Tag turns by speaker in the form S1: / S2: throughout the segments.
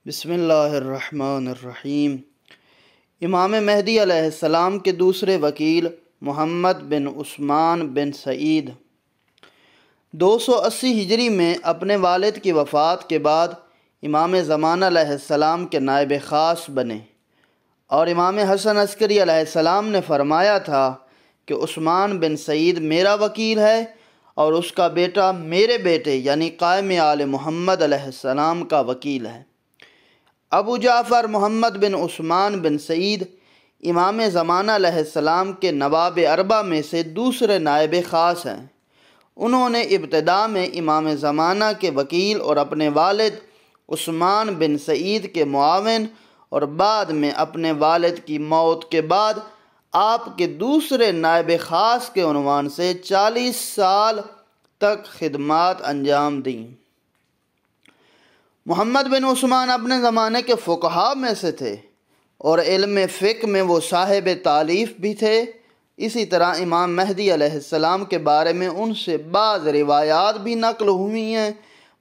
S1: بسم اللہ الرحمن الرحیم۔ امام مہدی علیہ السلام کے دوسرے وکیل محمد بن عثمان بن سعید 280 ہجری میں اپنے والد کی وفات کے بعد امام زمانہ علیہ السلام کے نائب خاص بنے، اور امام حسن عسکری علیہ السلام نے فرمایا تھا کہ عثمان بن سعید میرا وکیل ہے اور اس کا بیٹا میرے بیٹے یعنی قائم آل محمد علیہ السلام کا وکیل ہے۔ ابو جعفر محمد بن عثمان بن سعید امام زمانہ علیہ السلام کے نواب اربعہ میں سے دوسرے نائب خاص ہیں۔ انہوں نے ابتداء میں امام زمانہ کے وکیل اور اپنے والد عثمان بن سعید کے معاون، اور بعد میں اپنے والد کی موت کے بعد آپ کے دوسرے نائب خاص کے عنوان سے 40 سال تک خدمات انجام دیں۔ محمد بن عثمان اپنے زمانے کے فقہاء میں سے تھے اور علم فقہ میں وہ صاحب تالیف بھی تھے۔ اسی طرح امام مہدی علیہ السلام کے بارے میں ان سے بعض روایات بھی نقل ہوئی ہیں۔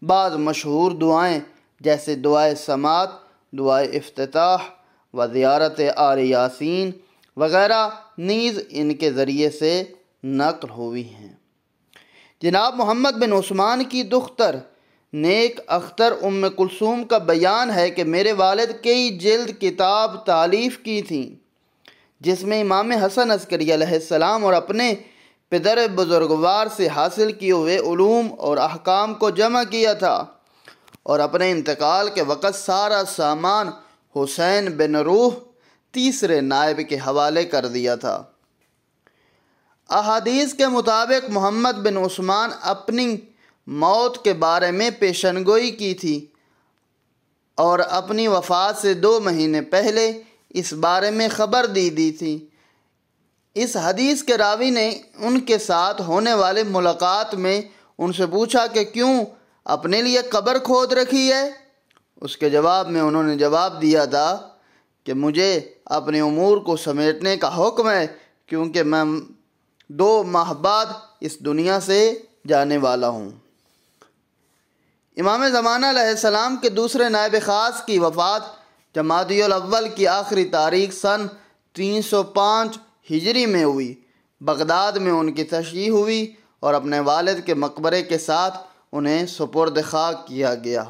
S1: بعض مشہور دعائیں جیسے دعائے سماعت، دعائے افتتاح و زیارت آل یاسین وغیرہ نیز ان کے ذریعے سے نقل ہوئی ہیں۔ جناب محمد بن عثمان کی دختر نیک اختر ام کلثوم کا بیان ہے کہ میرے والد کئی جلد کتاب تالیف کی تھیں، جس میں امام حسن عسکری علیہ السلام اور اپنے پدر بزرگوار سے حاصل کیے ہوئے علوم اور احکام کو جمع کیا تھا، اور اپنے انتقال کے وقت سارا سامان حسین بن روح تیسرے نائب کے حوالے کر دیا تھا۔ احادیث کے مطابق محمد بن عثمان اپنی موت کے بارے میں پیشن گوئی کی تھی، اور اپنی وفات سے 2 مہینے پہلے اس بارے میں خبر دی تھی۔ اس حدیث کے راوی نے ان کے ساتھ ہونے والے ملاقات میں ان سے پوچھا کہ کیوں اپنے لیے قبر کھود رکھی ہے؟ اس کے جواب میں انہوں نے جواب دیا تھا کہ مجھے اپنے امور کو سمیٹنے کا حکم ہے، کیونکہ میں 2 ماہ بعد اس دنیا سے جانے والا ہوں۔ امام زمانہ علیہ السلام کے دوسرے نائب خاص کی وفات جمادی الاول کی آخری تاریخ سن 305 ہجری میں ہوئی۔ بغداد میں ان کی تشییع ہوئی اور اپنے والد کے مقبرے کے ساتھ انہیں سپرد خاک کیا گیا۔